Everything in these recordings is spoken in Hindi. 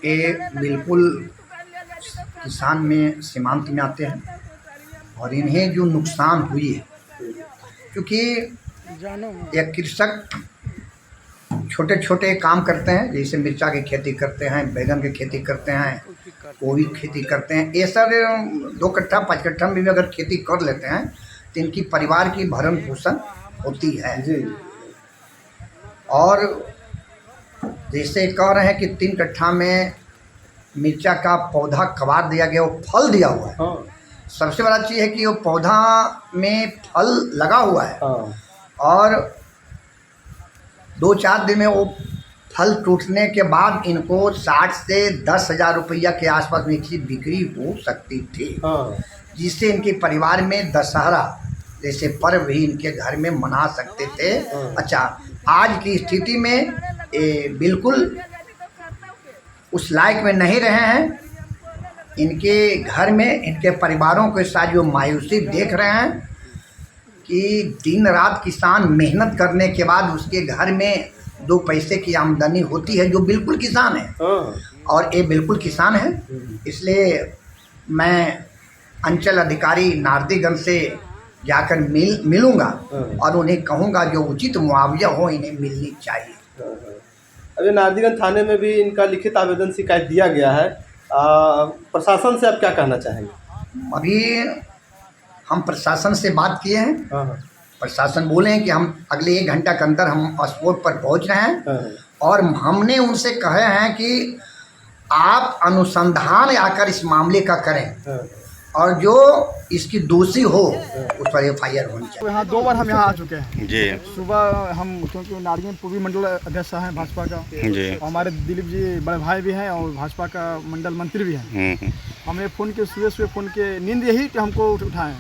ये बिल्कुल किसान में सीमांत में आते हैं और इन्हें जो नुकसान हुई है, क्योंकि एक कृषक छोटे छोटे काम करते हैं, जैसे मिर्चा की खेती करते हैं, बैगन की खेती करते हैं, गोभी की खेती करते हैं। ये सब 2 कट्ठा 5 कट्ठा में भी अगर खेती कर लेते हैं तो इनकी परिवार की भरण पोषण होती है जी। और जैसे कह रहे हैं कि 3 कट्ठा में मिर्चा का पौधा कबाड़ दिया गया, वो फल दिया हुआ है। हाँ। सबसे बड़ा चीज़ है कि वो पौधा में फल लगा हुआ है। हाँ। और 2-4 दिन में वो फल टूटने के बाद इनको 60 से 10,000 रुपया के आसपास में इसकी बिक्री हो सकती थी। हाँ। जिससे इनके परिवार में दशहरा जैसे पर्व भी इनके घर में मना सकते थे। हाँ। अच्छा, आज की स्थिति में बिल्कुल उस लायक में नहीं रहे हैं। इनके घर में इनके परिवारों के साथ जो मायूसी देख रहे हैं कि दिन रात किसान मेहनत करने के बाद उसके घर में 2 पैसे की आमदनी होती है, जो बिल्कुल किसान है। और ये बिल्कुल किसान है। इसलिए मैं अंचल अधिकारी नारदीगंज से जाकर मिलूंगा और उन्हें कहूंगा जो उचित मुआवजा हो इन्हें मिलनी चाहिए। अभी नारदीगंज थाने में भी इनका लिखित आवेदन शिकायत दिया गया है। प्रशासन से आप क्या कहना चाहेंगे? अभी हम प्रशासन से बात किए हैं। प्रशासन बोले हैं कि हम अगले 1 घंटा के अंदर हम स्पॉट पर पहुंच रहे हैं। और हमने उनसे कहे हैं कि आप अनुसंधान आकर इस मामले का करें और जो इसकी दोषी हो उस पर FIR होनी चाहिए। यहाँ 2 बार हम यहाँ आ चुके हैं जी। सुबह हम क्योंकि नारदीगंज पूर्वी मंडल अध्यक्ष हैं भाजपा का जी। हमारे दिलीप जी बड़े भाई भी हैं और भाजपा का मंडल मंत्री भी हैं। हमने फ़ोन किया, सुबह फ़ोन के नींद यही कि हमको उठाएं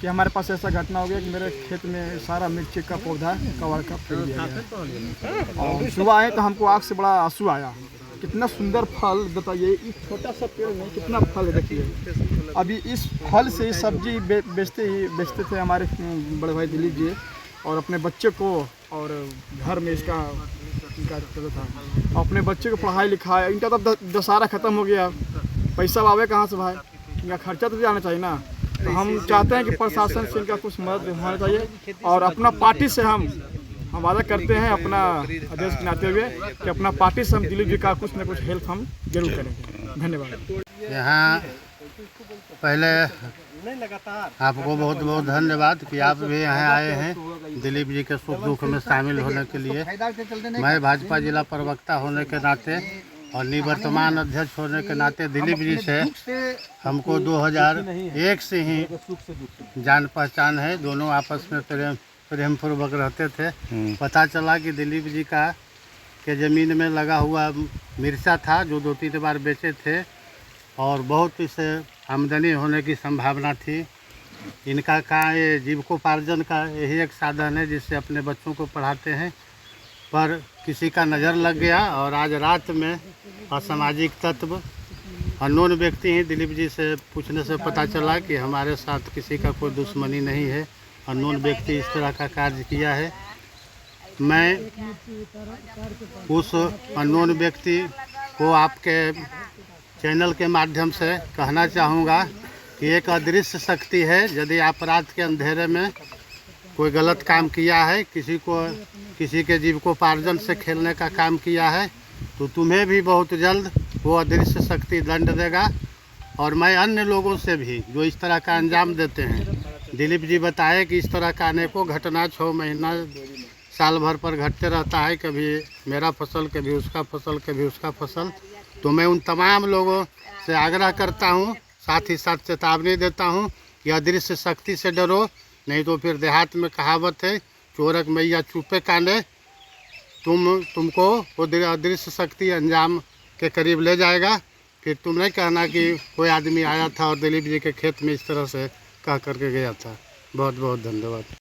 कि हमारे पास ऐसा घटना हो गया कि मेरे खेत में सारा मिर्ची का पौधा कबाड़ का फेंक दिया गया। और सुबह आए तो हमको आँख से बड़ा आंसू आया। कितना सुंदर फल बताइए, इस छोटा सा पेड़ में कितना फल है देखिए। अभी इस फल से सब्जी बेचते थे हमारे बड़े भाई दिलीप जी, और अपने बच्चे को और घर में इसका था अपने बच्चे को पढ़ाई लिखाई। इनका तो दशहरा ख़त्म हो गया, पैसा आवे कहाँ से भाई? इनका खर्चा तो जाना चाहिए ना। तो हम चाहते हैं कि प्रशासन से इनका कुछ मदद होना चाहिए और अपना पार्टी से हम वादा करते हैं अपना अध्यक्ष के नाते हुए कि अपना पार्टी से हम दिलीप जी का कुछ न कुछ हेल्प हम जरूर करेंगे। धन्यवाद। यहाँ पहले आपको बहुत बहुत धन्यवाद कि आप भी यहाँ आए हैं दिलीप जी के सुख दुख में शामिल होने के लिए। मैं भाजपा जिला प्रवक्ता होने के नाते और निवर्तमान अध्यक्ष होने के नाते दिलीप जी से हमको 2001 से ही जान पहचान है। दोनों आपस में प्रेम पूर्वक रहते थे। पता चला कि दिलीप जी का के ज़मीन में लगा हुआ मिर्चा था जो 2-3 बार बेचे थे और बहुत इससे आमदनी होने की संभावना थी। इनका ये जीविकोपार्जन का यही एक साधन है जिससे अपने बच्चों को पढ़ाते हैं। पर किसी का नज़र लग गया और आज रात में असामाजिक तत्व अननोन व्यक्ति ही दिलीप जी से पूछने से पता चला कि हमारे साथ किसी का कोई दुश्मनी नहीं है, अननोन व्यक्ति इस तरह का कार्य किया है। मैं उस अननोन व्यक्ति को आपके चैनल के माध्यम से कहना चाहूँगा कि एक अदृश्य शक्ति है। यदि आप रात के अंधेरे में कोई गलत काम किया है, किसी के जीविकोपार्जन से खेलने का काम किया है, तो तुम्हें भी बहुत जल्द वो अदृश्य शक्ति दंड देगा। और मैं अन्य लोगों से भी जो इस तरह का अंजाम देते हैं, दिलीप जी बताए कि इस तरह का अनेकों घटना 6 महीना साल भर पर घटते रहता है, कभी मेरा फसल, कभी उसका फसल, कभी उसका फसल। तो मैं उन तमाम लोगों से आग्रह करता हूँ, साथ ही साथ चेतावनी देता हूँ कि अदृश्य शक्ति से डरो, नहीं तो फिर देहात में कहावत है चोरक मैया चुपे कांडे। तुमको वो अदृश्य शक्ति अंजाम के करीब ले जाएगा। फिर तुम नहीं कहना कि कोई आदमी आया था और दिलीप जी के खेत में इस तरह से कह करके गया था। बहुत बहुत धन्यवाद।